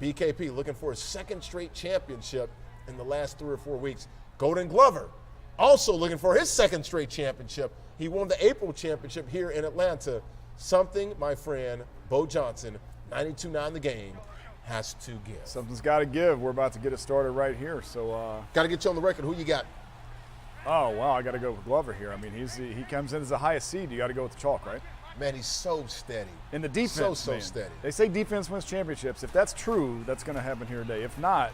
BKP looking for a second straight championship in the last 3 or 4 weeks. Goldenglover also looking for his second straight championship. He won the April championship here in Atlanta. Something, my friend, Beau Johnson, 92.9 the game, has to give. Something's got to give. We're about to get it started right here. So got to get you on the record. Who you got? Oh, wow, I got to go with Glover here. I mean, he comes in as the highest seed. You got to go with the chalk, right? Man, he's so steady. In the defense, so steady. They say defense wins championships. If that's true, that's going to happen here today. If not,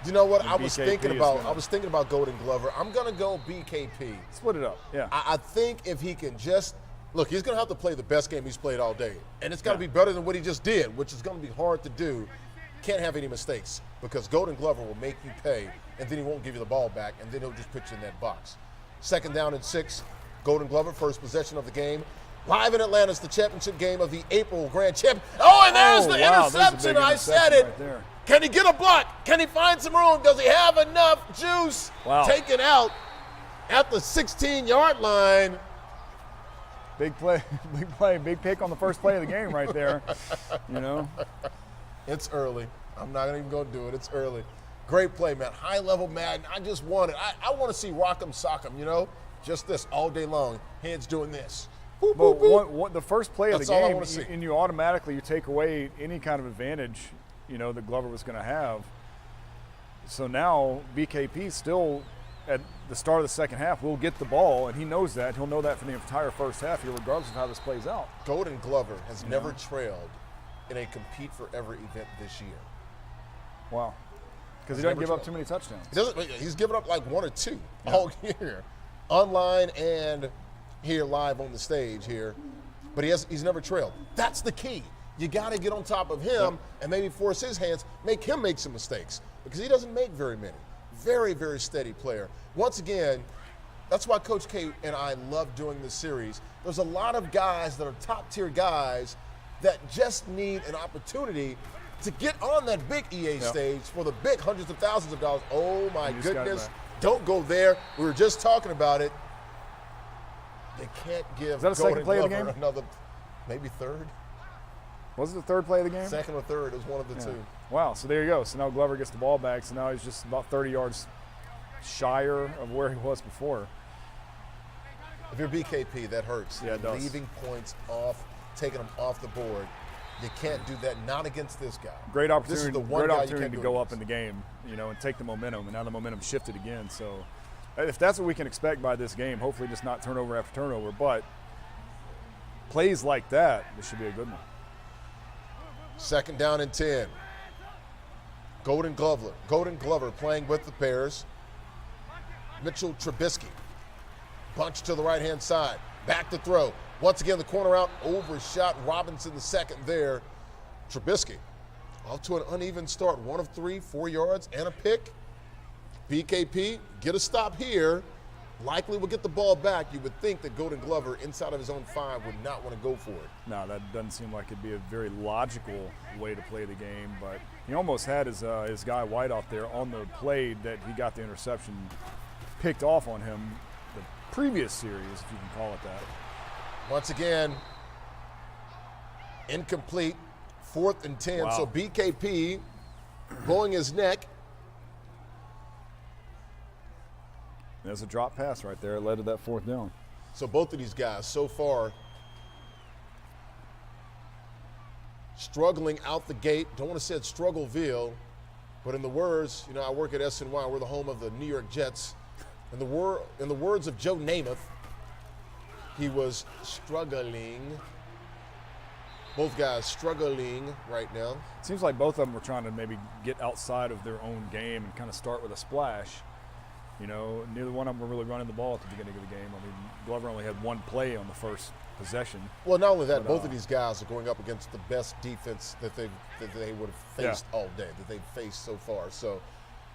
you know what I was BKP thinking about? I was thinking about Goldenglover. I'm going to go BKP. Split it up, yeah. I think if he can just look, he's going to have to play the best game he's played all day, and it's got to be better than what he just did, which is going to be hard to do. Can't have any mistakes because Goldenglover will make you pay, and then he won't give you the ball back, and then he'll just put you in that box. 2nd down and 6. Goldenglover, first possession of the game. Live in Atlanta, it's the championship game of the April Grand Champ. Oh, and there's the interception. I said it. Right, can he get a block? Can he find some room? Does he have enough juice? Wow. Taken out at the 16-yard line. Big play, big pick on the first play of the game right there. You know? It's early. I'm not even going to do it. It's early. Great play, man. High-level Madden. I just want it. I want to see Rock'em Sock'em, you know? Just this all day long. Heads doing this. Boop, but boop, boop. the first play of That's the all I game, wanna see. and you automatically take away any kind of advantage, you know, that Glover was going to have. So now BKP still at the start of the second half will get the ball, and he knows that. He'll know that for the entire first half here, regardless of how this plays out. Goldenglover has never trailed in a compete for every event this year. Wow. Because he doesn't give up too many touchdowns. He's given up like 1 or 2 all year, online and here live on the stage here. But he's never trailed. That's the key. You got to get on top of him and maybe force his hands, make him make some mistakes because he doesn't make very many. Very, very steady player. Once again, that's why Coach K and I love doing this series. There's a lot of guys that are top-tier guys that just need an opportunity to get on that big EA stage for the big hundreds of thousands of dollars. Oh, my goodness. Don't go there. We were just talking about it. They can't give Goldenglover another, maybe third. Was it the third play of the game? Second or third. It was one of the two. Wow, so there you go. So now Glover gets the ball back. So now he's just about 30 yards shyer of where he was before. If you're BKP, that hurts. Yeah, it does. Leaving points off, taking them off the board. You can't do that, not against this guy. Great opportunity, this is the one guy you can't to go up in the game, you know, and take the momentum. And now the momentum shifted again. So if that's what we can expect by this game, hopefully just not turnover after turnover. But plays like that, this should be a good one. 2nd down and 10. Goldenglover playing with the Bears. Mitchell Trubisky. Bunch to the right-hand side. Back to throw. Once again, the corner out. Overshot Robinson the second there. Trubisky off to an uneven start. 1 of 3, 4 yards, and a pick. BKP, get a stop here. Likely will get the ball back. You would think that Goldenglover, inside of his own 5, would not want to go for it. No, that doesn't seem like it'd be a very logical way to play the game, but he almost had his guy White out there on the play that he got the interception picked off on him the previous series, if you can call it that. Once again, incomplete, 4th and 10. Wow. So BKP blowing his neck. There's a drop pass right there. It led to that 4th down. So both of these guys so far struggling out the gate. Don't want to say it's Struggleville, but in the words, you know, I work at SNY. We're the home of the New York Jets. In the words of Joe Namath, he was struggling. Both guys struggling right now. Seems like both of them were trying to maybe get outside of their own game and kind of start with a splash. You know, neither one of them were really running the ball at the beginning of the game. I mean, Glover only had 1 play on the first possession. Well, not only that, both of these guys are going up against the best defense that they would have faced all day, that they've faced so far. So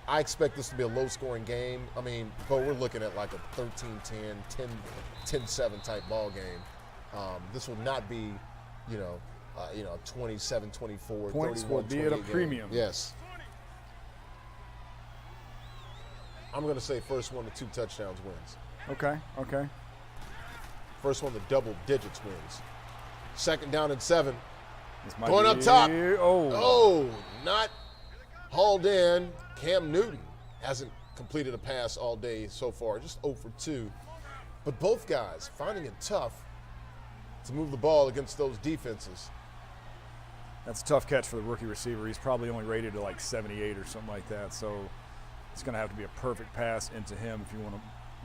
I expect this to be a low-scoring game. I mean, but we're looking at like a 13-10, 10-7 type ball game. This will not be, 27-24, Points will be at a premium. Yes. I'm going to say first one to 2 touchdowns wins. Okay. First one to double digits wins. 2nd down and 7. This might Going be, up top. Oh, Not hauled in. Cam Newton hasn't completed a pass all day so far, just 0 for 2. But both guys finding it tough to move the ball against those defenses. that's a tough catch for the rookie receiver. He's probably only rated to like 78 or something like that. So it's going to have to be a perfect pass into him if you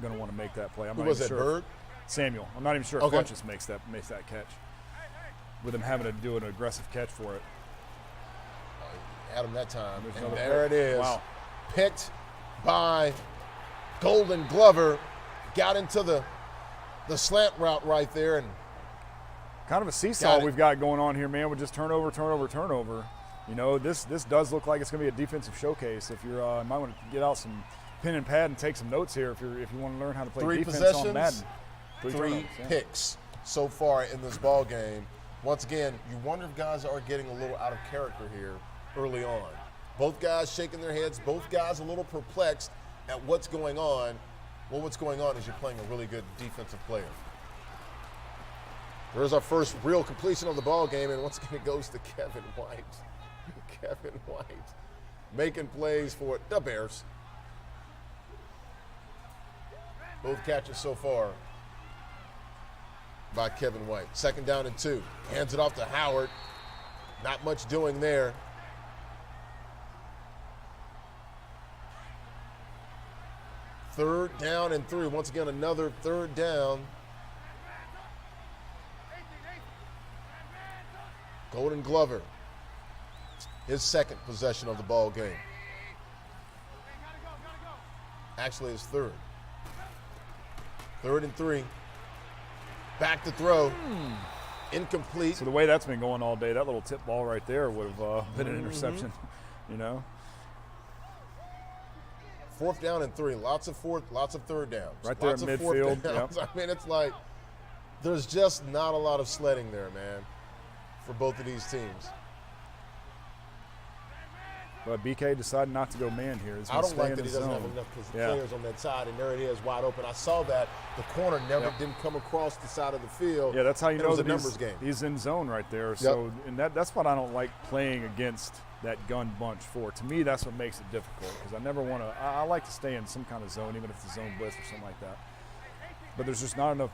going to want to make that play. I'm Who not was even that, sure. Bird? Samuel. I'm not even sure if Okay. Funchess makes that catch. With him having to do an aggressive catch for it. Had him that time. There's And another there pick. it is. Wow. Picked by Goldenglover. Got into the slant route right there. And Kind of a seesaw Got it. we've got going on here, man, with just turnover. You know, this does look like it's going to be a defensive showcase. If you're, you might want to get out some pen and pad and take some notes here if you want to learn how to play 3 defense possessions, on Madden. 3 turnovers, yeah. picks so far in this ball game. Once again, you wonder if guys are getting a little out of character here early on. Both guys shaking their heads, both guys a little perplexed at what's going on. Well, what's going on is you're playing a really good defensive player. There's our first real completion of the ball game, and once again it goes to Kevin White. Kevin White making plays for the Bears. Both catches so far by Kevin White. 2nd down and 2. Hands it off to Howard. Not much doing there. Third down and 3. Once again, another 3rd down. Goldenglover, his 2nd possession of the ball game. Actually, his 3rd. 3rd and 3. Back to throw. Incomplete. So the way that's been going all day, that little tip ball right there would have been an interception, you know. 4th down and 3. Lots of 3rd downs. Right there Lots in of 4th midfield, downs. yep. I mean, it's like there's just not a lot of sledding there, man, for both of these teams. But BK decided not to go man here. He's I gonna don't stay like in that he the doesn't zone. have enough Yeah. players on that side, and there it is, wide open. I saw that. The corner never didn't come across the side of the field. Yeah, that's how you and know it was that a numbers game. he's in zone right there. So, and that's what I don't like playing against that gun bunch for. To me, that's what makes it difficult because I never want to. I like to stay in some kind of zone, even if it's a zone blitz or something like that. But there's just not enough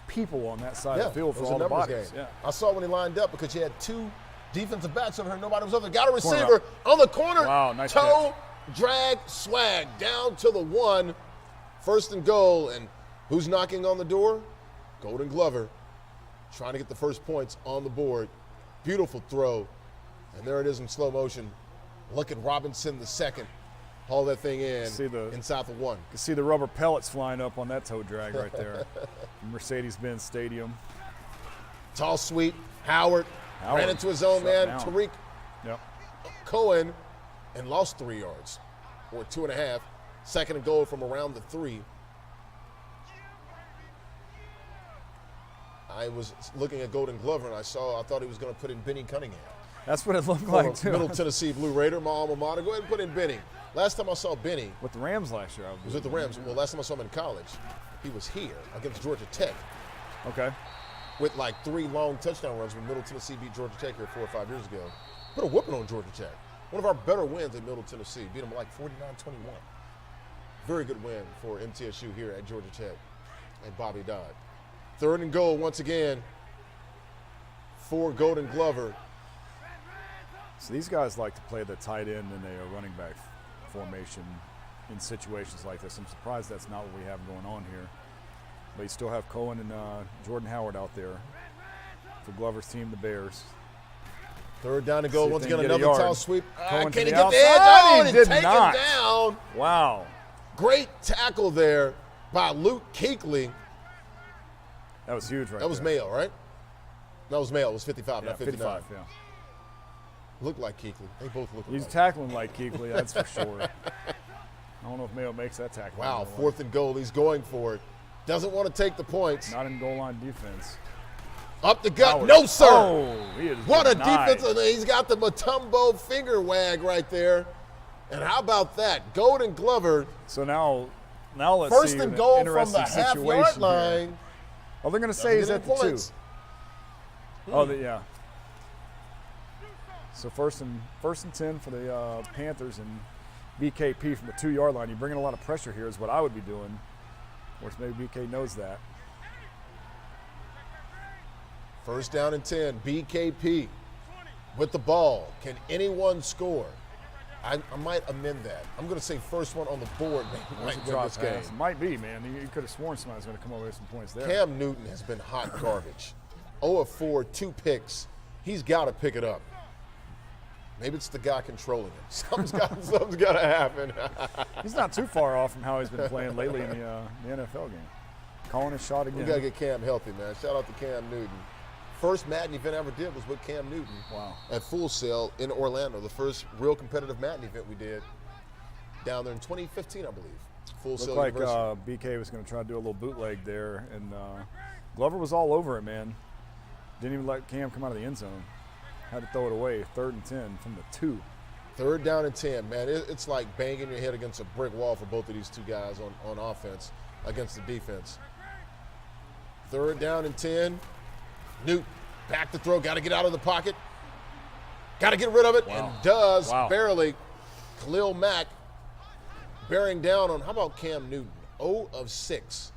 people on that side of the field it for was a all the numbers bodies. game. Yeah. I saw when he lined up because you had 2 defensive backs over here. Nobody was over there. Got a Corner receiver on the corner. Wow, nice toe, drag, swag down to the 1. 1st and goal. And who's knocking on the door? Goldenglover trying to get the first points on the board. Beautiful throw. And there it is in slow motion. Look at Robinson the 2nd. Haul that thing in inside the 1. You can see the rubber pellets flying up on that toe drag right there. Mercedes-Benz Stadium. Tall sweep. Howard ran into his own man, down. Tariq Yep. Cohen, and lost 3 yards, or 2.5. 2nd and goal from around the 3. I was looking at Goldenglover, and I thought he was going to put in Benny Cunningham. That's what it looked like too. Middle Tennessee Blue Raider, my alma mater. Go ahead and put in Benny. Last time I saw Benny With the Rams last year, I was with the Rams. Well, last time I saw him in college, he was here against Georgia Tech Okay. with like 3 long touchdown runs when Middle Tennessee beat Georgia Tech here 4 or 5 years ago. Put a whooping on Georgia Tech. One of our better wins at Middle Tennessee. Beat them like 49-21. Very good win for MTSU here at Georgia Tech and Bobby Dodd. 3rd and goal once again for Goldenglover. So these guys like to play the tight end in a running back formation in situations like this. I'm surprised that's not what we have going on here. But you still have Cohen and Jordan Howard out there for Glover's team, the Bears. 3rd down and goal. See if Once they can again, get a another yard. tall sweep. Cohen Can to he the get the edge? outside. Oh, He and did take not. him down. Wow. Great tackle there by Luke Kuechly. That was huge right That was there. Mayo, right? That was Mayo. It was 55, Yeah, not 59. 55, yeah. Looked like Kuechly. They both look He's alike. tackling like Kuechly, that's for sure. I don't know if Mayo makes that tackle. Wow, 4th and goal. He's going for it. Doesn't want to take the points. Not in goal line defense. Up the gut. Howard. No, sir. Oh, he is What a denied. defense. He's got the Matumbo finger wag right there. And how about that? Goldenglover, So now let's first see and an goal from interesting the half-yard situation here. line. Oh, they're going to say he's Doesn't at get the any 2. points. Oh, yeah. So first and 10 for the Panthers, and BKP from the 2-yard line. You're bringing a lot of pressure here is what I would be doing. Of course, maybe BK knows that. First down and 10, BKP with the ball. Can anyone score? I might amend that. I'm going to say first one on the board might win this game. Might be, man. You could have sworn somebody's going to come over with some points there. Cam Newton has been hot garbage. 0 of 4, 2 picks. He's got to pick it up. Maybe it's the guy controlling it. Something's got to happen. He's not too far off from how he's been playing lately in the NFL game. Calling his shot again. We got to get Cam healthy, man. Shout out to Cam Newton. First Madden event I ever did was with Cam Newton. Wow. At Full Sail in Orlando. The first real competitive Madden event we did down there in 2015, I believe. Full Sail Looked University. like BK was going to try to do a little bootleg there, and Glover was all over it, man. Didn't even let Cam come out of the end zone. Had to throw it away. 3rd and 10 from the 2. 3rd down and 10, man. It's like banging your head against a brick wall for both of these two guys on offense against the defense. 3rd down and 10. Newton, back to throw. Got to get out of the pocket. Got to get rid of it, and does barely. Khalil Mack bearing down on, how about Cam Newton? 0 of 6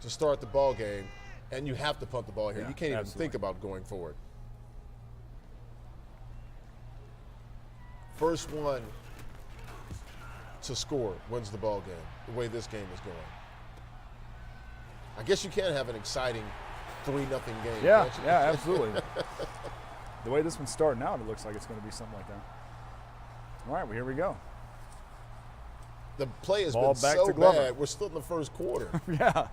to start the ball game, and you have to punt the ball here. Yeah, you can't even absolutely. think about going forward. First one to score wins the ball game, the way this game is going. I guess you can have an exciting 3-0 game. Yeah, can't you? yeah, absolutely. The way this one's starting out, it looks like it's going to be something like that. All right, well, here we go. The play has Ball been back so to Glover. bad, we're still in the first quarter. Yeah.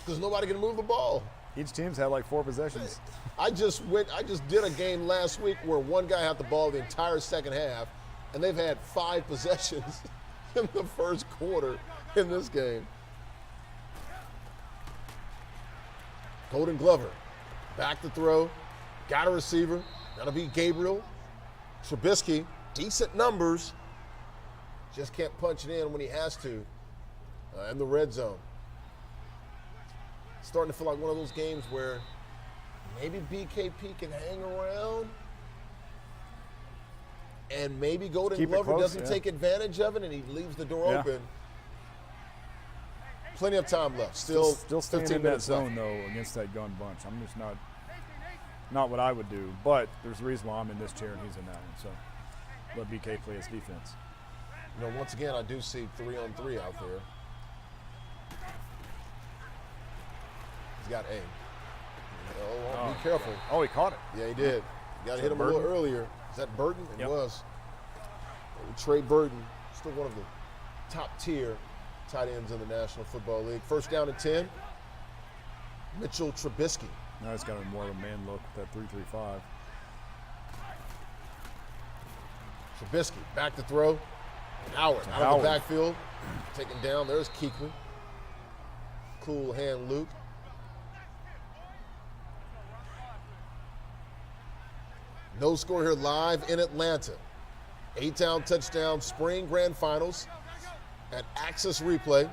There's nobody going to move the ball. Each team's had like 4 possessions. I just did a game last week where one guy had the ball the entire second half, and they've had 5 possessions in the first quarter in this game. Goldenglover, back to throw, got a receiver. That'll be Gabriel. Trubisky, decent numbers, just can't punch it in when he has to in the red zone. Starting to feel like one of those games where maybe BKP can hang around and maybe Goldenglover doesn't take advantage of it and he leaves the door open. Plenty of time left. Still staying 15 in that minutes zone, left. though, against that gun bunch. I'm just not what I would do. But there's a reason why I'm in this chair and he's in that one. So let BK play his defense. You know, once again, I do see 3-on-3 out there. He's got A. Oh, be careful. Oh, he caught it. Yeah, he did. You got to hit him Burton? a little earlier. Is that Burton? It Yep. was. Trey Burton, still one of the top tier tight ends in the National Football League. First down and 10. Mitchell Trubisky. Now he's got more of a man look with that 3-3-5. Trubisky back to throw. Howard out of the backfield. Taken down. There's Keekman. Cool hand Luke. No score here live in Atlanta. 8-down touchdown spring grand finals at Access Replay.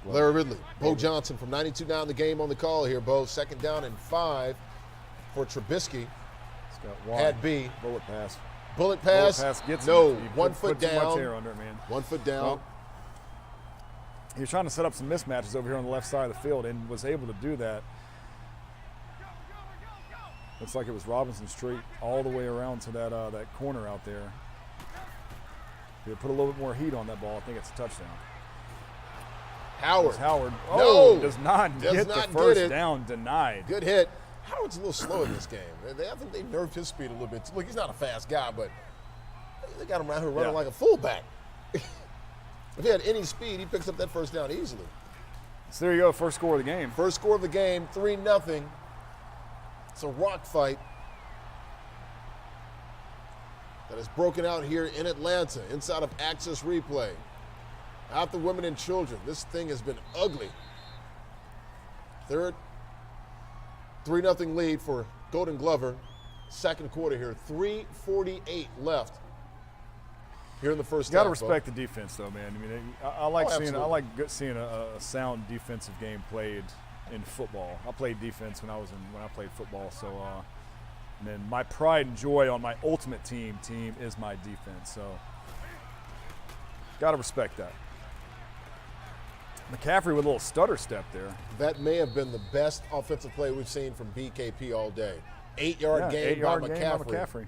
Larry Ridley, Beau Johnson from 92 down the game on the call here, Beau. 2nd down and 5 for Trubisky. Had B. Bullet pass. Bullet pass. Gets no. him. 1 foot Too much down. air under it, man. 1 foot down. Well, he was trying to set up some mismatches over here on the left side of the field and was able to do that. Looks like it was Robinson Street all the way around to that corner out there. If he put a little bit more heat on that ball, I think it's a touchdown. Howard. Howard. No. Does not get the first down. Denied. Good hit. Howard's a little slow in this game. I think they nerfed his speed a little bit. Look, he's not a fast guy, but they got him around here running like a fullback. If he had any speed, he picks up that first down easily. So there you go, first score of the game. First score of the game, 3-0. It's a rock fight that is broken out here in Atlanta, inside of Access Replay. Out the women and children. This thing has been ugly. Third, 3-0 lead for Goldenglover. Second quarter here, 3:48 left here in the first half. You got to respect the defense, though, man. I mean, I like seeing a sound defensive game played in football. I played defense when I played football, so And then my pride and joy on my ultimate team is my defense. So got to respect that. McCaffrey with a little stutter step there. That may have been the best offensive play we've seen from BKP all day. 8-yard gain by McCaffrey.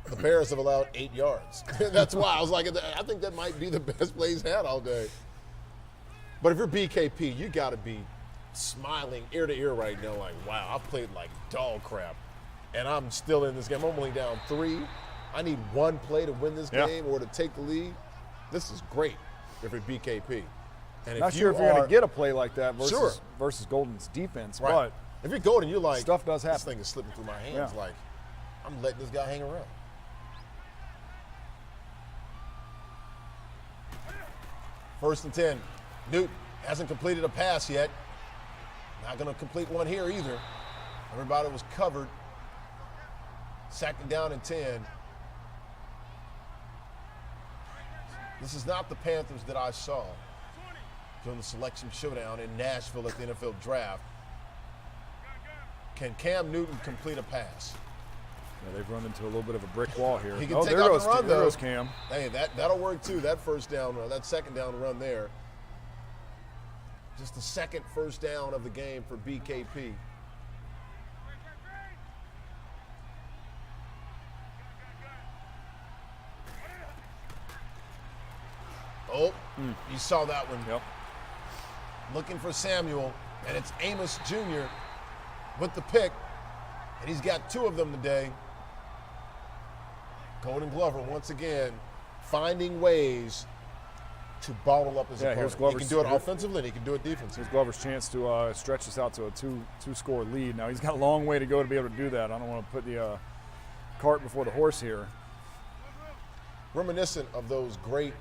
The Bears have allowed 8 yards. That's why I was like, I think that might be the best play he's had all day. But if you're BKP, you got to be smiling ear to ear right now like, wow, I played like dog crap. And I'm still in this game. I'm only down 3. I need one play to win this game or to take the lead. This is great if you're BKP. And Not sure if you're going to get a play like that versus Golden's defense, but if you're Golden, you're like, stuff does happen. This thing is slipping through my hands. Like, I'm letting this guy hang around. First and 10. Newton hasn't completed a pass yet. Not going to complete one here either. Everybody was covered. Second down and 10. This is not the Panthers that I saw during the selection showdown in Nashville at the NFL draft. Can Cam Newton complete a pass? Yeah, they've run into a little bit of a brick wall here. He can take out the run, though. There goes Cam. Hey, that'll work too. That first down run, that second down run there. Just the second first down of the game for BKP. Oh, you saw that one. Yep. Looking for Samuel, and it's Amos Jr. with the pick, and he's got 2 of them today. Goldenglover once again finding ways to bottle up his opponent. He can do it offensively and he can do it defensively. Here's Glover's chance to stretch this out to a two-score lead. Now he's got a long way to go to be able to do that. I don't want to put the cart before the horse here. Reminiscent of those great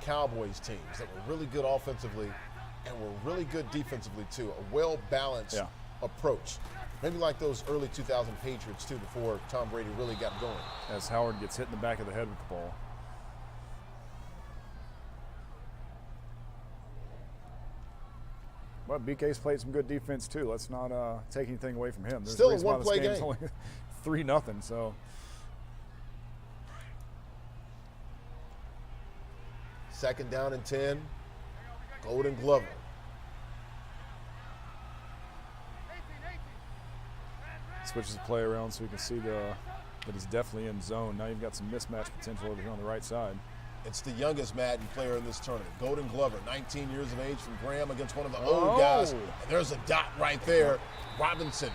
Cowboys teams that were really good offensively and were really good defensively too. A well-balanced approach. Maybe like those early 2000 Patriots too, before Tom Brady really got going. As Howard gets hit in the back of the head with the ball. But BK's played some good defense too. Let's not take anything away from him. There's still a one-play game. It's only 3-0, so. Second down and 10. Goldenglover. Switches the play around so we can see that he's definitely in zone. Now you've got some mismatch potential over here on the right side. It's the youngest Madden player in this tournament. Goldenglover, 19 years of age from Graham against one of the old guys. And there's a dot right there. Robinson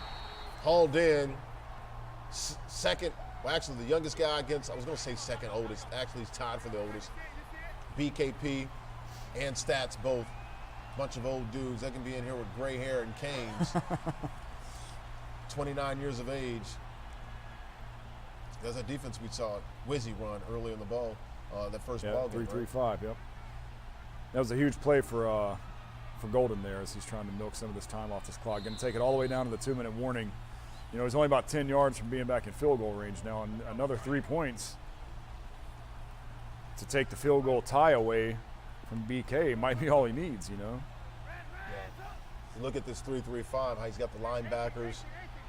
hauled in. Second, well, actually the youngest guy against, I was going to say second oldest. Actually, he's tied for the oldest. BKP and Stats both. Bunch of old dudes. They can be in here with gray hair and canes. 29 years of age. There's that defense we saw Wizzy run early in the ball. That first ball game. 3-3-5, yep. That was a huge play for Golden there as he's trying to milk some of this time off this clock. Going to take it all the way down to the 2-minute warning. You know, he's only about 10 yards from being back in field goal range now, and another 3 points to take the field goal tie away from BK might be all he needs, you know. Yeah. You look at this 3-3-5, how he's got the linebackers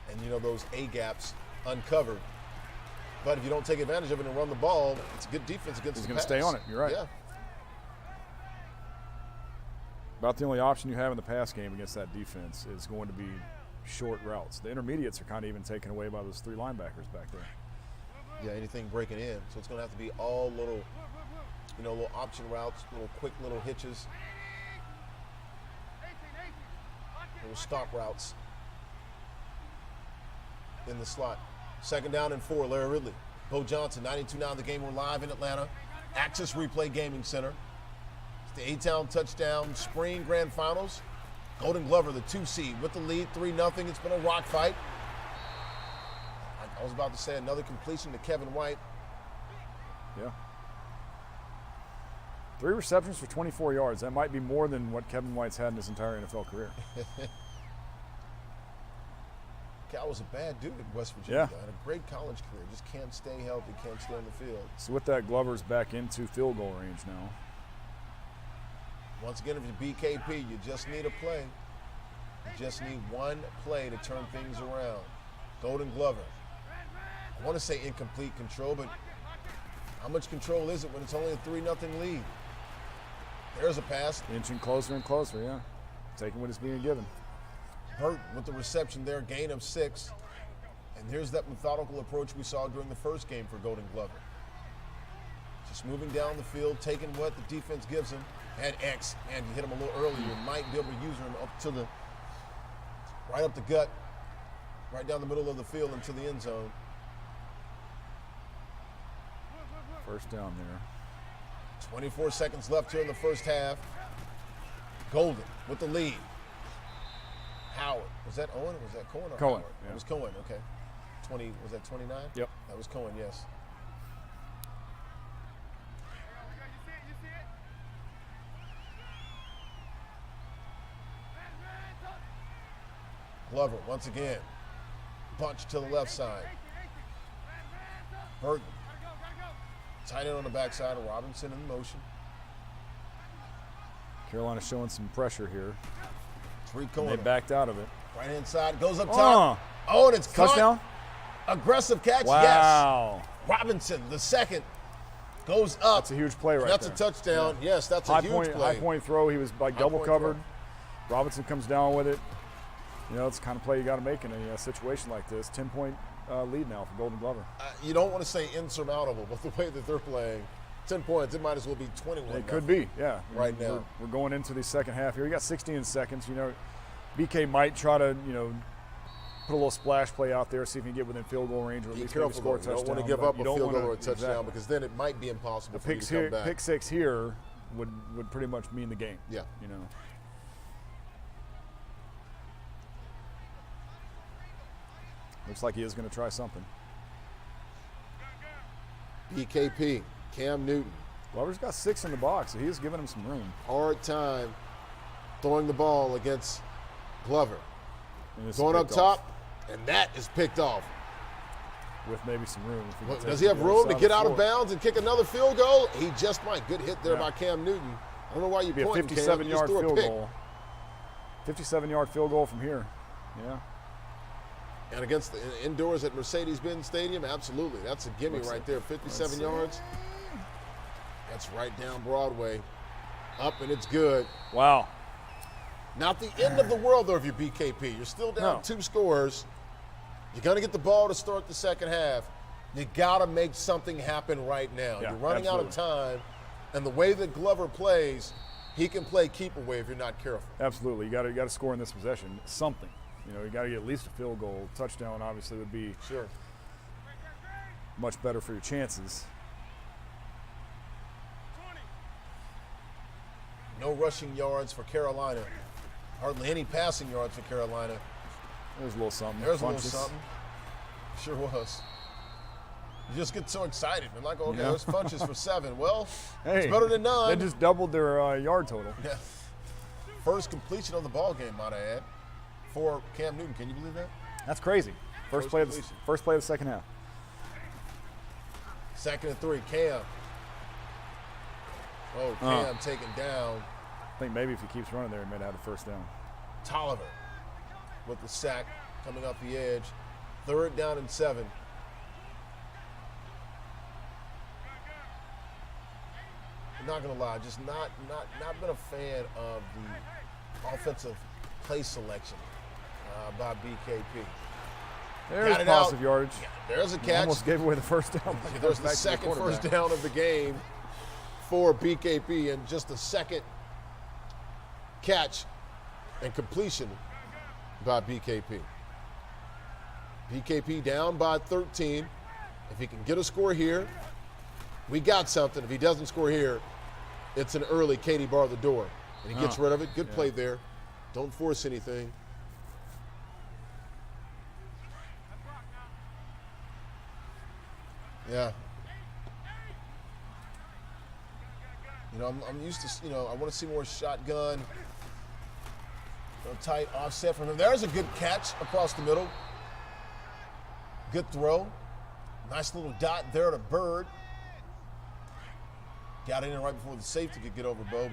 and, you know, those A-gaps uncovered. But if you don't take advantage of it and run the ball, it's a good defense against the pass. He's going to stay on it. You're right. Yeah. About the only option you have in the pass game against that defense is going to be short routes. The intermediates are kind of even taken away by those 3 linebackers back there. Yeah, anything breaking in. So it's going to have to be all little, you know, little option routes, little quick little hitches, little stop routes in the slot. Second down and 4, Larry Ridley. Beau Johnson, 92 now in the game. We're live in Atlanta. Access Replay Gaming Center. It's the A-Town Touchdown Spring Grand Finals. Goldenglover, the 2 seed, with the lead, 3-0. It's been a rock fight. I was about to say another completion to Kevin White. Yeah. 3 receptions for 24 yards. That might be more than what Kevin White's had in his entire NFL career. Cal was a bad dude at West Virginia. Yeah. Had a great college career. Just can't stay healthy, can't stay on the field. So with that, Glover's back into field goal range now. Once again, if you're BKP, you just need a play. You just need one play to turn things around. Goldenglover I want to say incomplete control, but how much control is it when it's only a 3-0 lead? There's a pass. Inching closer and closer, yeah. Taking what is being given. Burton with the reception there, gain of 6. And here's that methodical approach we saw during the first game for Goldenglover. Just moving down the field, taking what the defense gives him. Had X, and you hit him a little earlier. Might be able to use him up to the, right up the gut, right down the middle of the field into the end zone. First down there. 24 seconds left here in the first half. Golden with the lead. Howard. Was that Owen or was that Cohen? Or Cohen. Howard? Yeah. It was Cohen, okay. 20, was that 29? Yep. That was Cohen, yes. Glover, once again. Bunch to the left side. Burton. Tight end on the backside of Robinson in motion. Carolina showing some pressure here. Three They Cohen. backed out of it. Right hand side, goes up top. Oh, and it's touchdown. Caught. Aggressive catch, Wow. yes. Robinson, the second, goes up. That's a huge play right That's there. a touchdown. Yeah. Yes, that's a huge play. High point throw. He was like High double point covered. throw. Robinson comes down with it. You know, it's the kind of play you got to make in a situation like this. 10-point lead now for Goldenglover. You don't want to say insurmountable, but the way that they're playing, 10 points, it might as well be 21. It could be, yeah. Right now. We're going into the second half here. We got 16 seconds. You know, BK might try to, you know, put a little splash play out there, see if he can get within field goal range or at Be least maybe careful, score a though. touchdown. You don't want to give up a You don't field goal wanna- or a touchdown exactly. because then it might be impossible The for you to come back. pick six here would pretty much mean the game. Yeah. You know. Looks like he is going to try something. BKP, Cam Newton, Glover's got 6 in the box, so he is giving him some room. hard time throwing the ball against Glover. And it's Going up picked off top, and that is picked off. with maybe some room. If he can take Does it he have to the room other to side get the out of floor. bounds and kick another field goal? He just might. Good hit there Yeah. by Cam Newton. I don't know why you Be a pointing, Cam. You just 57-yard threw a field pick. goal. 57-yard field goal from here. Yeah. And against the indoors at Mercedes-Benz Stadium, absolutely. That's a gimme Looks right like- there. 57 yards. That's right down Broadway. Up, and it's good. Wow. Not the end of the world, though, if you're BKP. You're still down No. 2 scores. You're going to get the ball to start the second half. You got to make something happen right now. Yeah, You're running out of time. And the way that Glover plays, he can play keep away if you're not careful. Absolutely. You got to score in this possession. Something. You know, you got to get at least a field goal. Touchdown obviously would be Sure. much better for your chances. No rushing yards for Carolina. Hardly any passing yards for Carolina. There's a little something. There's Punches. a little something. Sure was. You just get so excited. And like, okay, Yeah. there's punches for 7. Well, Hey, it's better than none. They just doubled their yard total. Yeah. First completion of the ball game, might I add, for Cam Newton. Can you believe that? That's crazy. First play of the completion. second half. 2nd and 3, Cam. Oh, Cam taken down. I think maybe if he keeps running there, he might have a first down. Tolliver with the sack coming off the edge. 3rd down and 7. I'm not gonna lie, just not been a fan of the offensive play selection by BKP. There's Got it out. positive yardage. There's a He catch. Almost gave away the first down. There's the Back to second quarterback. first down of the game for BKP, and just the second catch and completion by BKP. BKP down by 13. If he can get a score here, we got something. If he doesn't score here, it's an early Katie bar the door. And he gets rid of it. Good play there. Don't force anything. Yeah. You know, I'm used to, you know, I want to see more shotgun. Tight offset from him. There's a good catch across the middle. Good throw. Nice little dot there to Bird. Got in there right before the safety could get over Beau,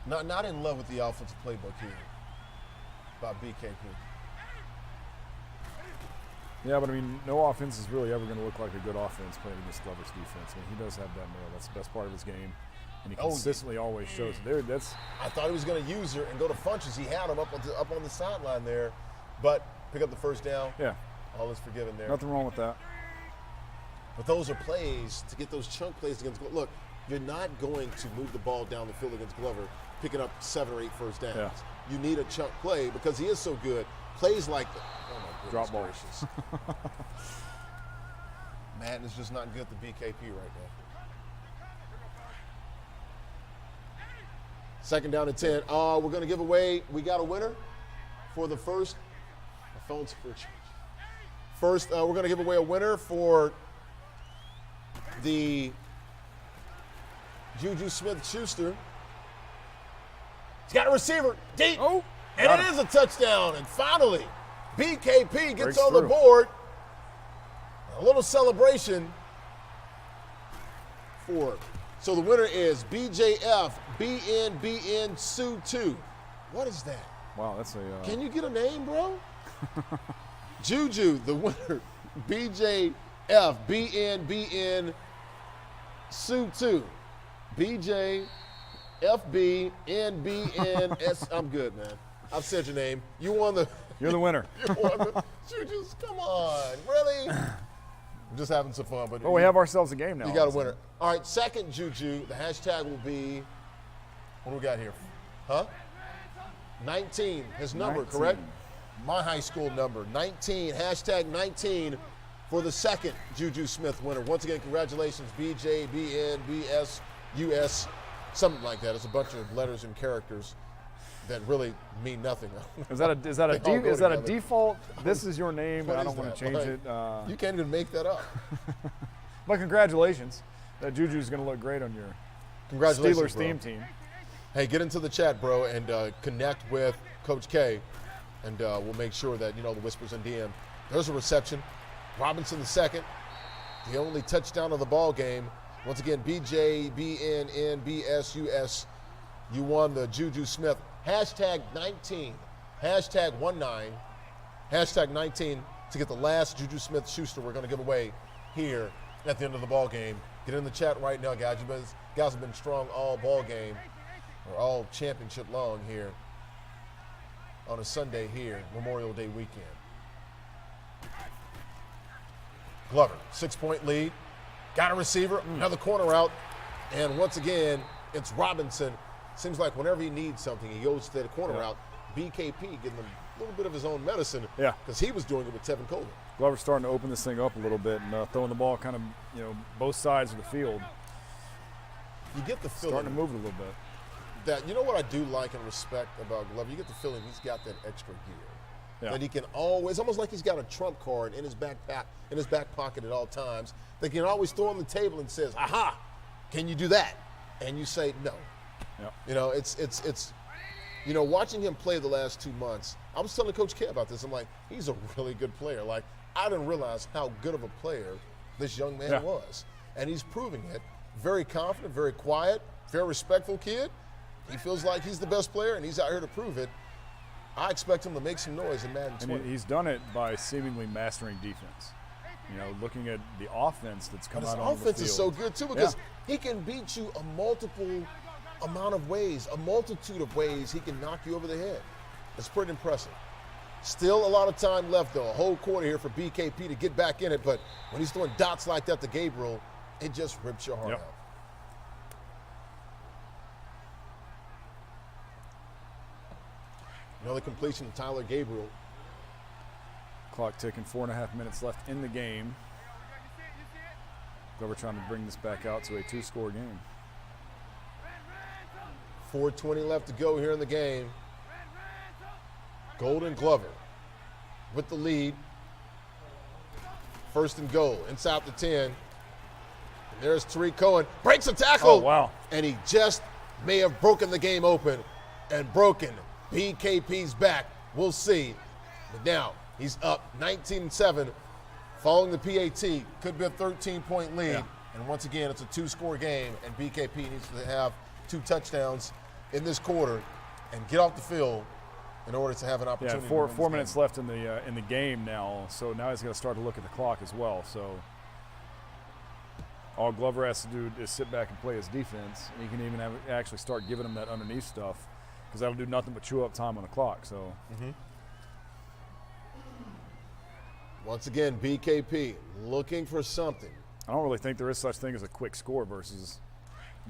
but not in love with the offensive playbook here by BKP. Yeah, but I mean, no offense is really ever going to look like a good offense playing against Glover's defense. I mean, he does have that nail. That's the best part of his game, and he consistently always shows it. There, that's. I thought he was going to use her and go to Funches. He had him up on the sideline there, but pick up the first down. Yeah. All is forgiven there. Nothing wrong with that. But those are plays to get those chunk plays against Glover. Look, you're not going to move the ball down the field against Glover, picking up 7 or 8 first downs. Yeah. You need a chunk play because he is so good. Plays like that. Oh my Drop goodness balls. gracious. Madden is just not good at the BKP right now. Second down and 10. We're going to give away. We got a winner for the first. My phone's for change. First, we're going to give away a winner for the Juju Smith-Schuster. He's got a receiver deep, and it is a touchdown. And finally, BKP gets on the board. A little celebration for it. So the winner is BJF BNBN Sue 2. What is that? Wow, that's a. Can you get a name, bro? Juju, the winner, BJF BNBN Sue 2. BJ FBNBNS. I'm good, man. I've said your name. You won the. You're the winner. You won the. Juju's, come on, really? I'm just having some fun, but. Oh, we have ourselves a game now. You got a winner. All right, second Juju. The hashtag will be. What do we got here? Huh? 19. His number, 19. Correct? My high school number. 19. Hashtag 19 for the second Juju Smith winner. Once again, congratulations, BJBNBSUS. Something like that. It's a bunch of letters and characters that really mean nothing. Is that a default? This is your name. What I is don't want that? to change it. You can't even make that up. But congratulations. That Juju's going to look great on your Congratulations, Steelers bro. theme team. Hey, get into the chat, bro, and connect with Coach K, and we'll make sure that, the Whispers and DM. There's a reception. Robinson the second. The only touchdown of the ball game. Once again, BJBNNBSUS. You won the Juju Smith. Hashtag 19. Hashtag 19. Hashtag 19 to get the last Juju Smith-Schuster we're going to give away here at the end of the ball game. Get in the chat right now, guys. You guys have been strong all ball game or all championship long here on a Sunday here, Memorial Day weekend. Glover, 6-point lead. Got a receiver, another corner out, and once again, it's Robinson. Seems like whenever he needs something, he goes to the corner route. BKP getting him a little bit of his own medicine because he was doing it with Tevin Coleman. Glover's starting to open this thing up a little bit and throwing the ball kind of, both sides of the field. You get the feeling. Starting to move it a little bit. That, what I do like and respect about Glover? You get the feeling he's got that extra gear. Yeah. That he can always, almost like he's got a trump card in his back pocket at all times. That he can always throw on the table and says, "Aha, can you do that?" And you say no. Yeah. It's watching him play the last 2 months. I was telling Coach K about this. I'm like, he's a really good player. Like, I didn't realize how good of a player this young man was, and he's proving it. Very confident, very quiet, very respectful kid. He feels like he's the best player, and he's out here to prove it. I expect him to make some noise in Madden 20. And he's done it by seemingly mastering defense. Looking at the offense that's come out on the field. His offense is so good, too, because he can beat you a multiple amount of ways, a multitude of ways he can knock you over the head. It's pretty impressive. Still a lot of time left, though. A whole quarter here for BKP to get back in it, but when he's throwing dots like that to Gabriel, it just rips your heart out. Another completion to Tyler Gabriel. Clock ticking, 4.5 minutes left in the game. Glover trying to bring this back out to a 2-score game. 4:20 left to go here in the game. Goldenglover with the lead. First and goal, inside the 10. And there's Tariq Cohen, breaks a tackle. Oh, wow. And he just may have broken the game open and broken BKP's back. We'll see. But now he's up 19-7 following the PAT. Could be a 13-point lead. Yeah. And once again, it's a 2-score game, and BKP needs to have 2 touchdowns in this quarter and get off the field in order to have an opportunity. Yeah, four minutes left in the game now, so now he's got to start to look at the clock as well. So all Glover has to do is sit back and play his defense, and he can even actually start giving him that underneath stuff, because that'll do nothing but chew up time on the clock. So. Once again, BKP looking for something. I don't really think there is such thing as a quick score versus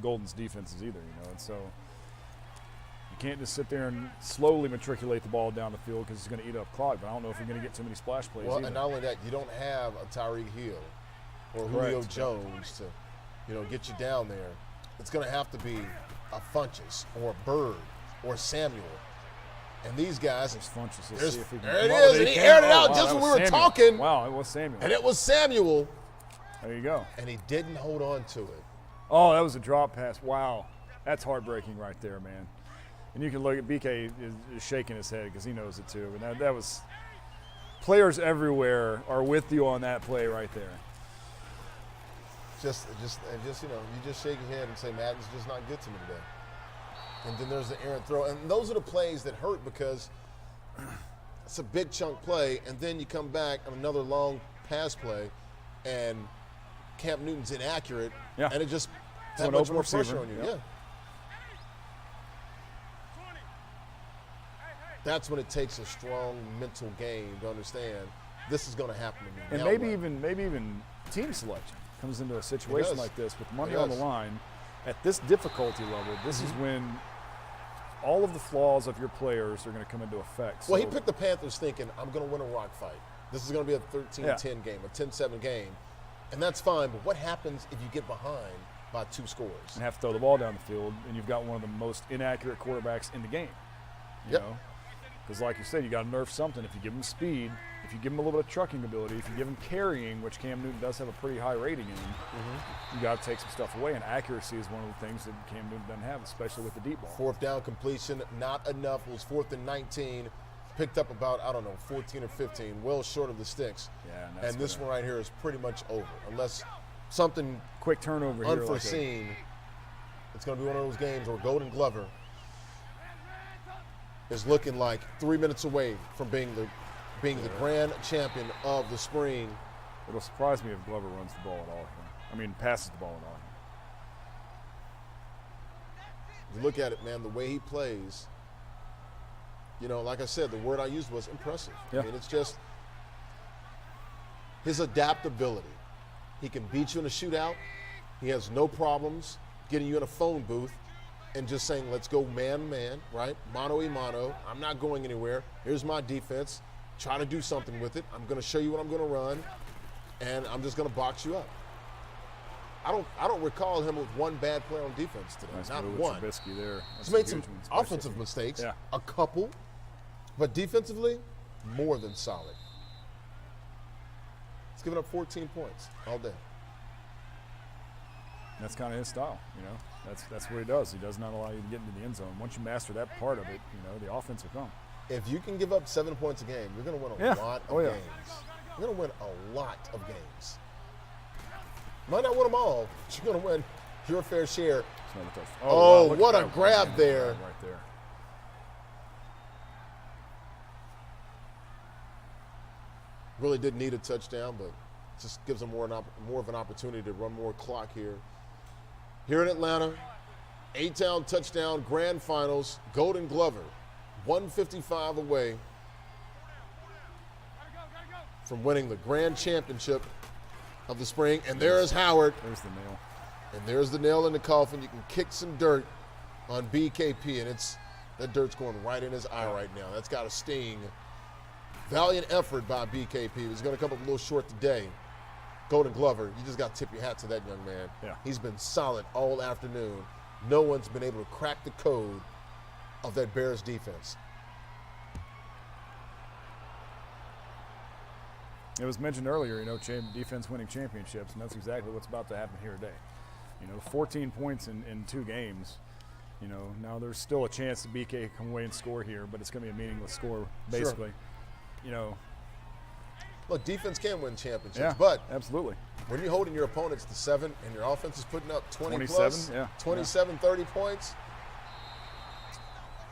Golden's defenses either, you know. And so you can't just sit there and slowly matriculate the ball down the field because it's going to eat up clock. But I don't know if you're going to get too many splash plays either. And not only that, you don't have a Tyreek Hill or Julio Jones to, you know, get you down there. It's going to have to be a Funchess or a Bird or Samuel. And these guys, there it is, and he aired it out just when we were talking. Wow, it was Samuel. And it was Samuel. There you go. And he didn't hold on to it. Oh, that was a drop pass. Wow, that's heartbreaking right there, man. And you can look at BK is shaking his head because he knows it too. And that was players everywhere are with you on that play right there. Just you know, you just shake your head and say, Madden's just not good to me today. And then there's the errant throw. And those are the plays that hurt because it's a big chunk play, and then you come back on another long pass play, and Cam Newton's inaccurate, and it just that much more pressure on you. Yeah. That's when it takes a strong mental game to understand this is going to happen to me. And maybe even team selection comes into a situation like this with money on the line. At this difficulty level, this is when all of the flaws of your players are going to come into effect. Well, he picked the Panthers thinking, I'm going to win a rock fight. This is going to be a 13-10 game, a 10-7 game. And that's fine, but what happens if you get behind by 2 scores? And have to throw the ball down the field, and you've got one of the most inaccurate quarterbacks in the game. You know? Because like you said, you got to nerf something. If you give him speed, if you give him a little bit of trucking ability, if you give him carrying, which Cam Newton does have a pretty high rating in, you got to take some stuff away. And accuracy is one of the things that Cam Newton doesn't have, especially with the deep ball. 4th down completion, not enough. It was 4th and 19. Picked up about, 14 or 15, well short of the sticks. Yeah, and this one right here is pretty much over. Unless something quick turnover unforeseen, it's going to be one of those games where Goldenglover is looking like 3 minutes away from being the grand champion of the spring. It'll surprise me if Glover runs the ball at all. Passes the ball at all. You look at it, man, the way he plays, like I said, the word I used was impressive. Yeah. It's just his adaptability. He can beat you in a shootout. He has no problems getting you in a phone booth and just saying, let's go man-man, right? Mano-a-mano. I'm not going anywhere. Here's my defense. Try to do something with it. I'm going to show you what I'm going to run, and I'm just going to box you up. I don't recall him with one bad play on defense today. Nice not move one. with Trubisky there. He's made some offensive mistakes, a couple, but defensively, more than solid. He's given up 14 points all day. That's kind of his style, That's what he does. He does not allow you to get into the end zone. Once you master that part of it, the offense will come. If you can give up 7 points a game, you're going to win a lot of games. You're going to win a lot of games. Might not win them all, but you're going to win your fair share. Wow, what a grab there. Right there. Really didn't need a touchdown, but just gives them more of an opportunity to run more clock here. Here in Atlanta, A-Town touchdown grand finals, Goldenglover, 155 away from winning the grand championship of the spring. And there's Howard. There's the nail. And there's the nail in the coffin. You can kick some dirt on BKP, and that dirt's going right in his eye right now. That's got a sting. Valiant effort by BKP. He's going to come up a little short today. Goldenglover, you just got to tip your hat to that young man. Yeah. He's been solid all afternoon. No one's been able to crack the code of that Bears defense. It was mentioned earlier, defense winning championships, and that's exactly what's about to happen here today. 14 points in 2 games. Now there's still a chance that BK can come away and score here, but it's going to be a meaningless score, basically. Sure. Look, defense can win championships, yeah, but absolutely. When you're holding your opponents to 7 and your offense is putting up 20 27, plus, 27, 30 points,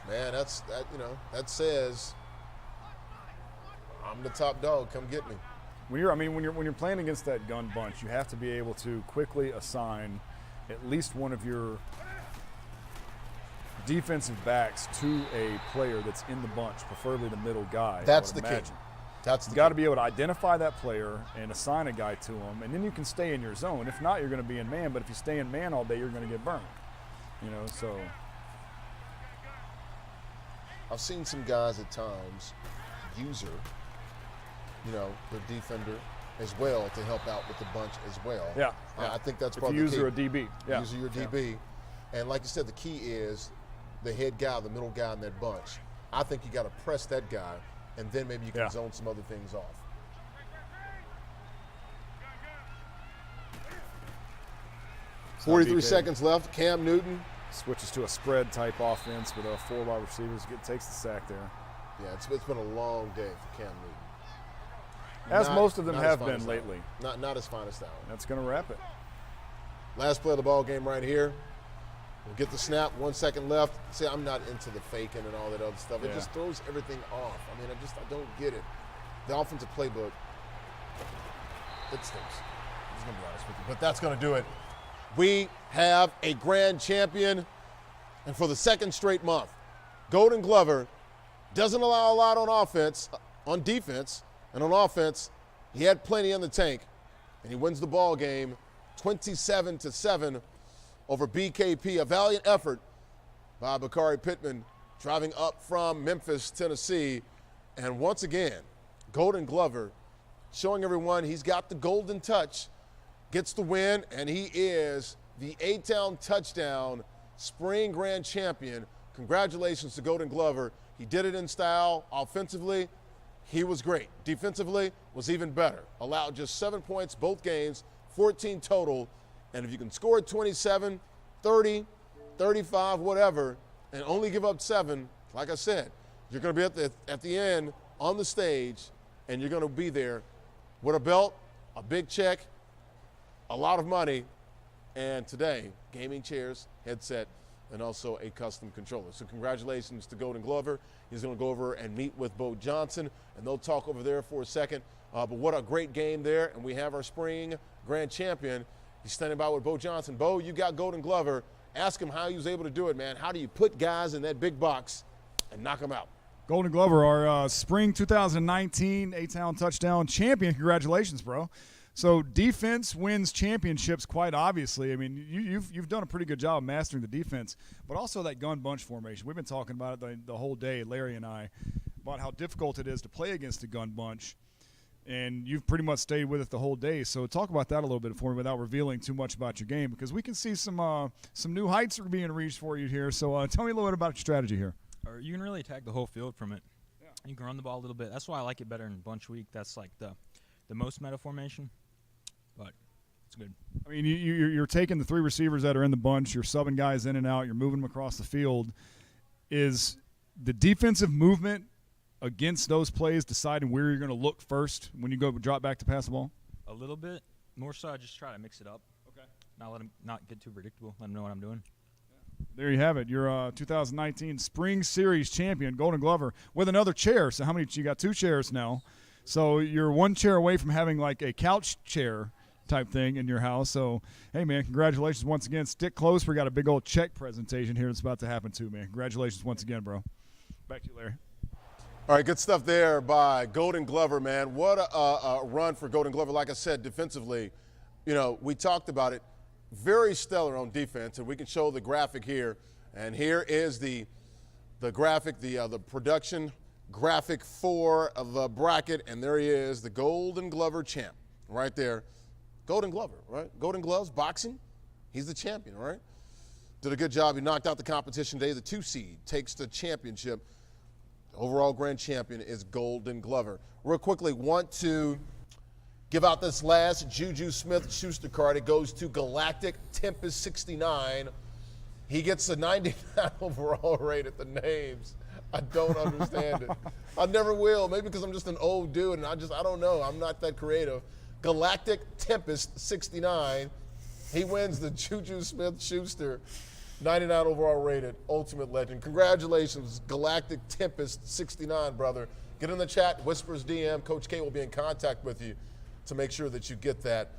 man, that says I'm the top dog. Come get me. When you're playing against that gun bunch, you have to be able to quickly assign at least one of your defensive backs to a player that's in the bunch, preferably the middle guy. That's the key. You got to be able to identify that player and assign a guy to him, and then you can stay in your zone. If not, you're going to be in man. But if you stay in man all day, you're going to get burned. So I've seen some guys at times use their defender as well to help out with the bunch as well. Yeah. I think that's if probably you the key. use a DB. Yeah. User your DB. And like you said, the key is the head guy, the middle guy in that bunch. I think you got to press that guy, and then maybe you can zone some other things off. It's 43 seconds left. Cam Newton switches to a spread type offense with 4 wide receivers. Takes the sack there. Yeah, it's been a long day for Cam Newton. As most of them have been lately. Not his finest hour. That's going to wrap it. Last play of the ball game right here. We'll get the snap, 1 second left. See, I'm not into the faking and all that other stuff. It just throws everything off. I don't get it. The offensive playbook, it stinks. I'm just going to be honest with you. But that's going to do it. We have a grand champion, and for the second straight month, Goldenglover doesn't allow a lot on defense, and on offense, he had plenty in the tank, and he wins the ball game 27-7 over BKP. A valiant effort by Bakari Pittman, driving up from Memphis, Tennessee. And once again, Goldenglover showing everyone he's got the golden touch, gets the win, and he is the A-Town touchdown spring grand champion. Congratulations to Goldenglover. He did it in style. Offensively, he was great. Defensively, was even better. Allowed just 7 points both games, 14 total. And if you can score 27, 30, 35, whatever, and only give up 7, like I said, you're going to be at the end on the stage, and you're going to be there with a belt, a big check, a lot of money, and today, gaming chairs, headset, and also a custom controller. So congratulations to Goldenglover. He's going to go over and meet with Beau Johnson, and they'll talk over there for a second. But what a great game there, and we have our spring grand champion. He's standing by with Beau Johnson. Beau, you got Goldenglover. Ask him how he was able to do it, man. How do you put guys in that big box and knock them out? Goldenglover, our spring 2019 A-Town touchdown champion. Congratulations, bro. So defense wins championships quite obviously. I mean, you've done a pretty good job mastering the defense, but also that gun bunch formation. We've been talking about it the whole day, Larry and I, about how difficult it is to play against a gun bunch, and you've pretty much stayed with it the whole day. So talk about that a little bit for me without revealing too much about your game, because we can see some new heights are being reached for you here. So tell me a little bit about your strategy here. Or you can really attack the whole field from it. Yeah. You can run the ball a little bit. That's why I like it better in bunch week. That's like the most meta formation. But it's good. I mean, you're taking the 3 receivers that are in the bunch, you're subbing guys in and out, you're moving them across the field. Is the defensive movement against those plays deciding where you're going to look first when you go drop back to pass the ball? A little bit. More so I just try to mix it up. Okay. Not get too predictable. Let them know what I'm doing. There you have it. Your 2019 Spring Series champion, Goldenglover, with another chair. So how many? You got 2 chairs now. So you're 1 chair away from having like a couch chair type thing in your house. So, hey, man, congratulations once again. Stick close. We got a big old check presentation here that's about to happen too, man. Congratulations once again, bro. Back to you, Larry. All right, good stuff there by Goldenglover, man. What a run for Goldenglover. Like I said, defensively, we talked about it. Very stellar on defense, and we can show the graphic here. And here is the graphic, the production graphic for the bracket, and there he is, the Goldenglover champ, right there. Goldenglover, right? Golden Gloves, boxing, he's the champion, right? Did a good job. He knocked out the competition today. The 2 seed takes the championship. The overall grand champion is Goldenglover. Real quickly, want to give out this last Juju Smith-Schuster card. It goes to Galactic Tempest 69. He gets a 99 overall rate at the names. I don't understand it. I never will. Maybe because I'm just an old dude and I don't know. I'm not that creative. Galactic Tempest 69. He wins the Juju Smith-Schuster 99 overall rated, ultimate legend. Congratulations, Galactic Tempest 69, brother. Get in the chat, Whispers DM. Coach K will be in contact with you to make sure that you get that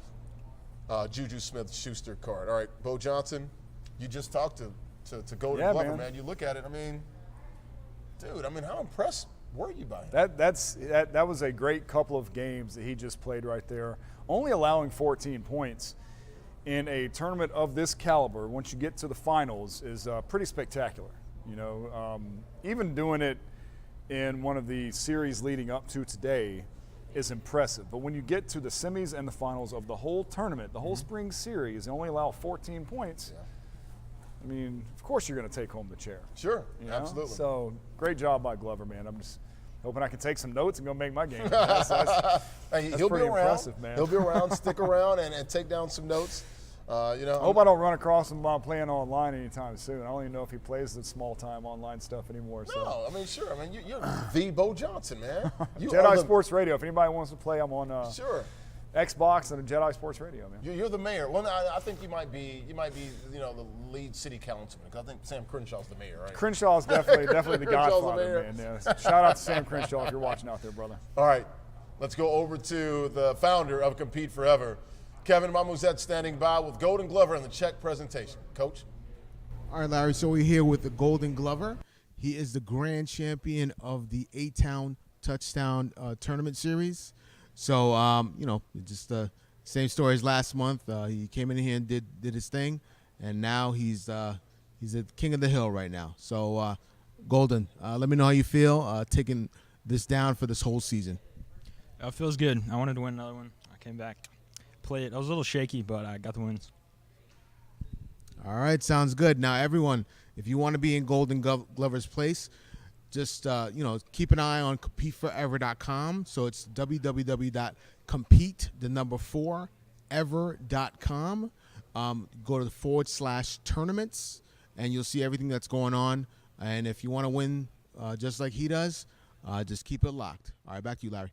Juju Smith-Schuster card. All right, Beau Johnson, you just talked to Goldenglover, man. You look at it, I mean, dude, how impressed were you by him? That was a great couple of games that he just played right there. Only allowing 14 points in a tournament of this caliber, once you get to the finals, is pretty spectacular. Even doing it in one of the series leading up to today is impressive. But when you get to the semis and the finals of the whole tournament, the whole spring series, and only allow 14 points, of course you're going to take home the chair. Sure, absolutely. So great job by Glover, man. I'm just hoping I can take some notes and go make my game. He'll pretty be around. Impressive, man. He'll be around. Stick around and take down some notes. I hope I don't run across him while playing online anytime soon. I don't even know if he plays the small-time online stuff anymore. No, sure. You're the Beau Johnson, man. Jedi Sports Radio. If anybody wants to play, I'm on Xbox and Jedi Sports Radio, man. You're the mayor. Well, I think you might be the lead city councilman, because I think Sam Crenshaw's the mayor, right? Crenshaw's definitely the godfather, man. Yeah. Shout out to Sam Crenshaw if you're watching out there, brother. All right, let's go over to the founder of Compete Forever, Kevin Mamuzet, standing by with Goldenglover and the check presentation. Coach? All right, Larry, so we're here with the Goldenglover. He is the grand champion of the A-Town Touchdown Tournament Series. So, just the same story as last month. He came in here and did his thing, and now he's the king of the hill right now. So, Golden, let me know how you feel taking this down for this whole season. It feels good. I wanted to win another one. I came back. Played it. I was a little shaky, but I got the wins. All right, sounds good. Now, everyone, if you want to be in Goldenglover's place, just keep an eye on CompeteForever.com. So it's www.compete4ever.com. Go to the /tournaments, and you'll see everything that's going on. And if you want to win just like he does, just keep it locked. All right, back to you, Larry.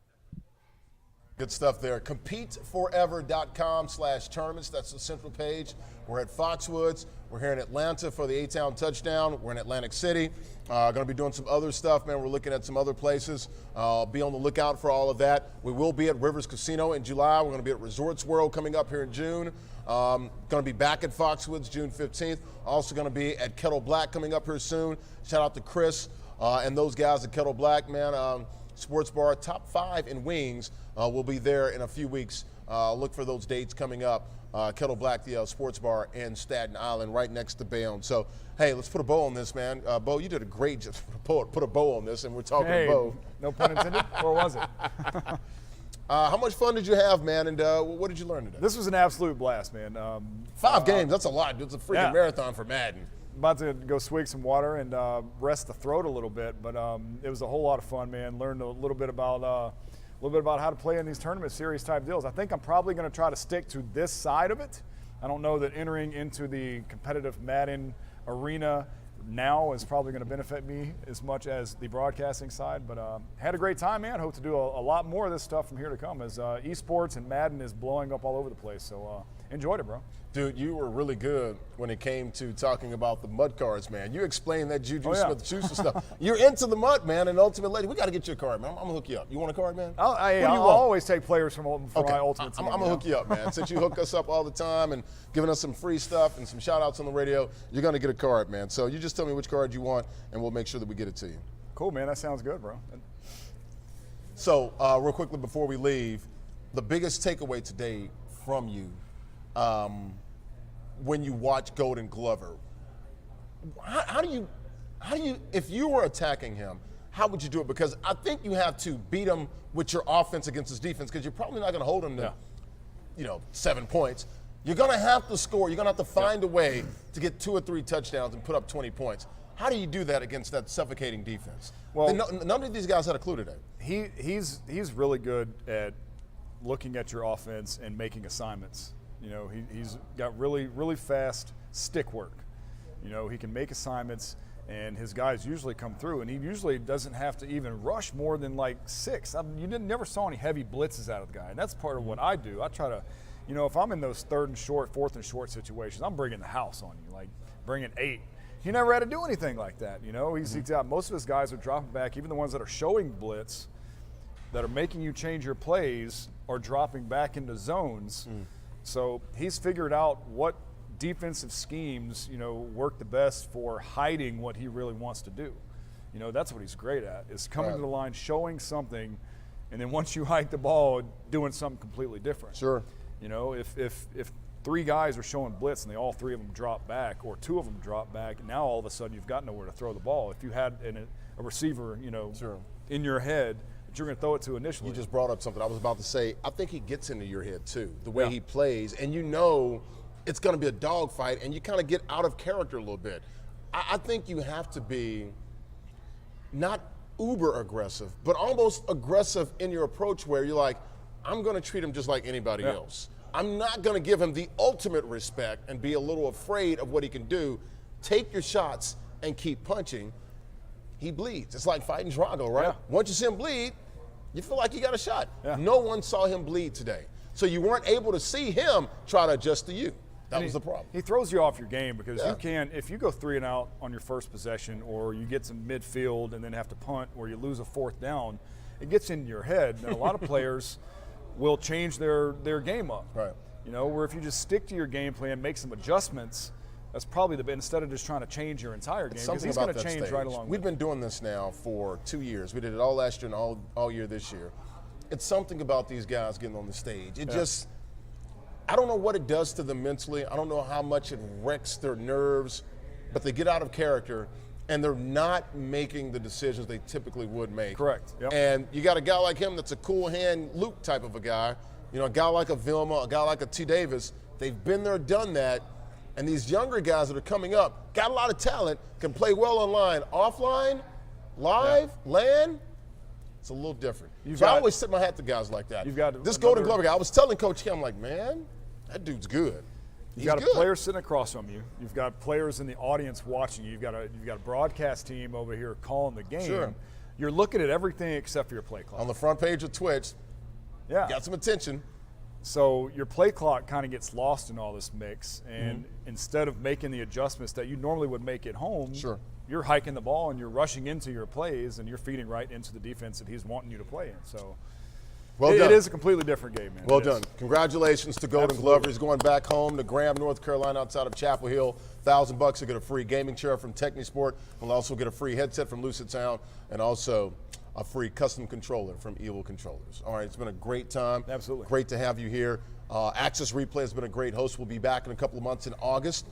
Good stuff there. CompeteForever.com/tournaments. That's the central page. We're at Foxwoods. We're here in Atlanta for the A-Town Touchdown. We're in Atlantic City. Going to be doing some other stuff, man. We're looking at some other places. Be on the lookout for all of that. We will be at Rivers Casino in July. We're going to be at Resorts World coming up here in June. Going to be back at Foxwoods June 15th. Also going to be at Kettle Black coming up here soon. Shout out to Chris and those guys at Kettle Black, man. Sports bar, top 5 in wings. We'll be there in a few weeks. Look for those dates coming up. Kettle Black, the sports bar in Staten Island, right next to Bayonne. So, hey, let's put a bow on this, man. Beau, you did a great job. Put a bow on this, and we're talking to Beau. No pun intended, or was it? How much fun did you have, man, and what did you learn today? This was an absolute blast, man. 5 games, that's a lot. It's a freaking marathon for Madden. About to go swig some water and rest the throat a little bit, but it was a whole lot of fun, man. Learned a little bit about how to play in these tournament series type deals. I think I'm probably going to try to stick to this side of it. I don't know that entering into the competitive Madden arena now is probably going to benefit me as much as the broadcasting side, but had a great time, man. Hope to do a lot more of this stuff from here to come as esports and Madden is blowing up all over the place. So enjoyed it, bro. Dude, you were really good when it came to talking about the mud cards, man. You explained that Juju Smith-Schuster stuff. You're into the mud, man, and Ultimate Lady. We got to get you a card, man. I'm going to hook you up. You want a card, man? I'll always take players from my Ultimate team. I'm going to hook you up, man. Since you hook us up all the time and giving us some free stuff and some shout-outs on the radio, you're going to get a card, man. So you just tell me which card you want, and we'll make sure that we get it to you. Cool, man. That sounds good, bro. So real quickly before we leave, the biggest takeaway today from you when you watch Goldenglover, how do you, if you were attacking him, how would you do it? Because I think you have to beat him with your offense against his defense, because you're probably not going to hold him to, 7 points. You're going to have to score. You're going to have to find a way to get 2 or 3 touchdowns and put up 20 points. How do you do that against that suffocating defense? Well, none of these guys had a clue today. He's really good at looking at your offense and making assignments. He's got really, really fast stick work. He can make assignments, and his guys usually come through, and he usually doesn't have to even rush more than like 6. You never saw any heavy blitzes out of the guy, and that's part of what I do. I try to You know, if I'm in those 3rd and short, 4th and short situations, I'm bringing the house on you, like bringing 8. He never had to do anything like that, you know. He's got, most of his guys are dropping back, even the ones that are showing blitz, that are making you change your plays, are dropping back into zones. So he's figured out what defensive schemes, you know, work the best for hiding what he really wants to do. You know, that's what he's great at, is coming to the line, showing something, and then once you hike the ball, doing something completely different. Sure. You know, if 3 guys are showing blitz and all 3 of them drop back, or 2 of them drop back, now all of a sudden you've got nowhere to throw the ball. If you had a receiver, you know, in your head that you're going to throw it to initially. You just brought up something I was about to say. I think he gets into your head too, the way he plays, and you know it's going to be a dogfight, and you kind of get out of character a little bit. I think you have to be not uber aggressive, but almost aggressive in your approach, where you're like, I'm going to treat him just like anybody else. I'm not going to give him the ultimate respect and be a little afraid of what he can do. Take your shots and keep punching. He bleeds. It's like fighting Drago, right? Once you see him bleed, you feel like you got a shot. No one saw him bleed today. So you weren't able to see him try to adjust to you. That was the problem. He throws you off your game, because you can, if you go 3 and out on your first possession, or you get some midfield and then have to punt, or you lose a 4th down, it gets into your head. And a lot of players will change their game up. Right. You know, where if you just stick to your game plan, make some adjustments, that's probably the best, instead of just trying to change your entire game, because he's going to change right along. We've been doing this now for 2 years. We did it all last year and all year this year. It's something about these guys getting on the stage. It just, I don't know what it does to them mentally. I don't know how much it wrecks their nerves, but they get out of character, and they're not making the decisions they typically would make. Correct. Yep. And you got a guy like him that's a cool hand Luke type of a guy. You know, a guy like a Vilma, a guy like a T. Davis. They've been there, done that. And these younger guys that are coming up got a lot of talent, can play well online, offline, live, land. It's a little different. I always tip my hat to guys like that. This Goldenglover guy, I was telling Coach Kim, I'm like, man, that dude's good. You've got a player sitting across from you. You've got players in the audience watching you. You've got a broadcast team over here calling the game. Sure. You're looking at everything except for your play clock. On the front page of Twitch, got some attention. So your play clock kind of gets lost in all this mix, and instead of making the adjustments that you normally would make at home, you're hiking the ball and you're rushing into your plays, and you're feeding right into the defense that he's wanting you to play in. So it is a completely different game, man. Well done. Congratulations to Goldenglover. He's going back home to Graham, North Carolina, outside of Chapel Hill. $1,000 to get a free gaming chair from Technisport. We'll also get a free headset from Lucid Sound, and also a free custom controller from Evil Controllers. All right, it's been a great time. Absolutely. Great to have you here. Access Replay has been a great host. We'll be back in a couple of months in August,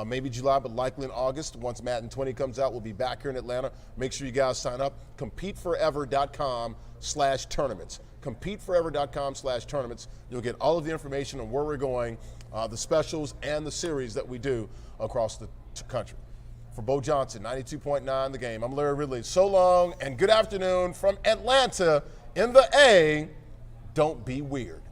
maybe July, but likely in August. Once Madden 20 comes out, we'll be back here in Atlanta. Make sure you guys sign up. CompeteForever.com/tournaments. CompeteForever.com/tournaments. You'll get all of the information on where we're going, the specials, and the series that we do across the country. For Beau Johnson, 92.9 The Game, I'm Larry Ridley. So long and good afternoon from Atlanta in the A. Don't be weird.